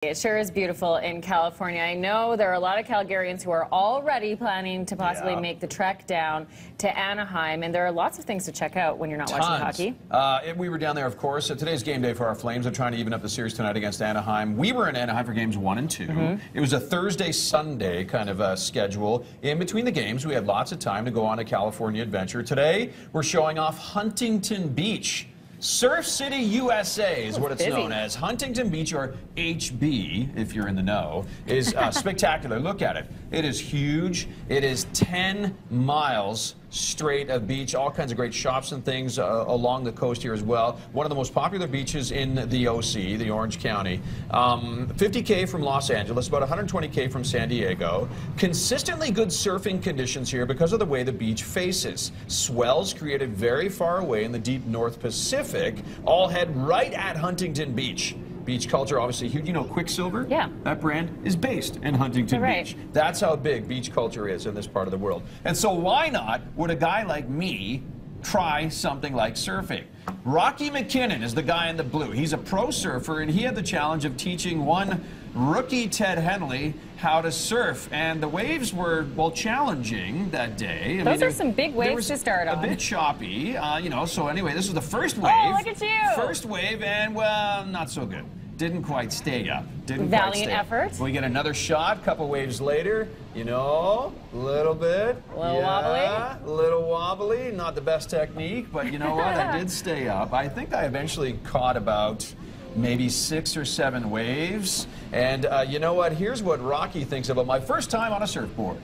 It sure is beautiful in California. I know there are a lot of Calgarians who are already planning to possibly make the trek down to Anaheim, and there are lots of things to check out when you're not watching hockey. We were down there, of course. Today's game day for our Flames. They're trying to even up the series tonight against Anaheim. We were in Anaheim for games 1 and 2. It was a Thursday-Sunday kind of schedule. In between the games, we had lots of time to go on a California adventure. Today, we're showing off Huntington Beach. Surf City, USA is what it's known as. Huntington Beach, or HB, if you're in the know, is spectacular. Look at it. It is huge. It is 10 miles straight of beach, all kinds of great shops and things along the coast here as well. One of the most popular beaches in the OC, the Orange County. 50K from Los Angeles, about 120K from San Diego. Consistently good surfing conditions here because of the way the beach faces. Swells created very far away in the deep North Pacific all head right at Huntington Beach. Beach culture, obviously huge. You know Quicksilver? Yeah. That brand is based in Huntington Beach. That's how big beach culture is in this part of the world. And so why not would a guy like me try something like surfing? Rocky McKinnon is the guy in the blue. He's a pro surfer, and he had the challenge of teaching one rookie Ted Henley how to surf. And the waves were, well, challenging that day. Those are some big waves to start on. A bit choppy, you know, so anyway, this was the first wave. Oh, look at you! First wave, and, well, not so good. Didn't quite stay up. Valiant effort. We get another shot, couple waves later, you know, a little bit. A little wobbly. A little wobbly. Not the best technique, but you know what? I did stay up. I think I eventually caught about maybe 6 or 7 waves. And you know what? Here's what Rocky thinks about my first time on a surfboard.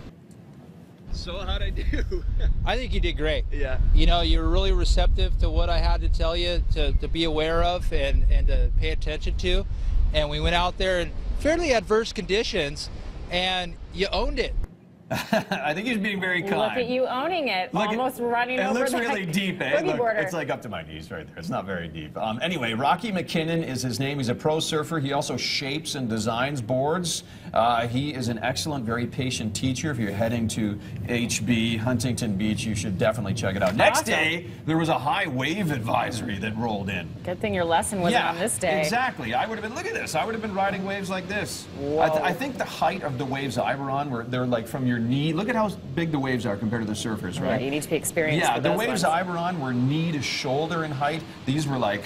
So how'd I do? I think you did great. Yeah. You know, you were really receptive to what I had to tell you to be aware of and to pay attention to. And we went out there in fairly adverse conditions, and you owned it. I think he's being very kind. Look at you owning it, almost running over the It looks really deep, eh? Look, border. it's like up to my knees right there. It's not very deep. Anyway, Rocky McKinnon is his name. He's a pro surfer. He also shapes and designs boards. He is an excellent, very patient teacher. If you're heading to HB, Huntington Beach, you should definitely check it out. Next day, there was a high wave advisory that rolled in. Good thing your lesson wasn't on this day. Exactly. I would have been, look at this. I would have been riding waves like this. Whoa. I think the height of the waves I were on, they're like from your knee. Look at how big the waves are compared to the surfers, right? Yeah, you need to be experienced. Yeah, with the those waves ones. I were on were knee to shoulder in height. These were like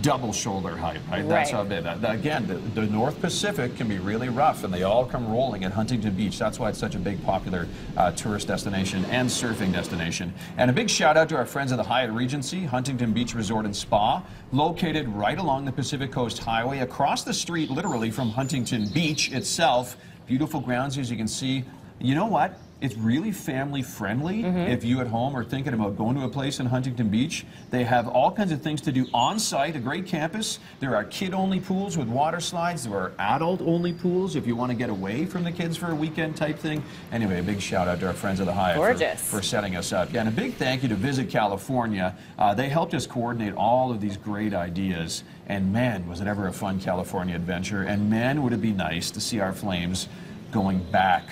double shoulder height, right? That's how big. Again, the North Pacific can be really rough, and they all come rolling at Huntington Beach. That's why it's such a big, popular tourist destination and surfing destination. And a big shout out to our friends at the Hyatt Regency, Huntington Beach Resort and Spa, located right along the Pacific Coast Highway, across the street, literally, from Huntington Beach itself. Beautiful grounds, as you can see. You know what? It's really family friendly. If you at home are thinking about going to a place in Huntington Beach, they have all kinds of things to do on site, a great campus. There are kid-only pools with water slides. There are adult-only pools if you want to get away from the kids for a weekend type thing. Anyway, a big shout out to our friends at the Hyatt for setting us up. Yeah, and a big thank you to Visit California. They helped us coordinate all of these great ideas. And man, was it ever a fun California adventure. And man, would it be nice to see our Flames going back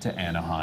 to Anaheim.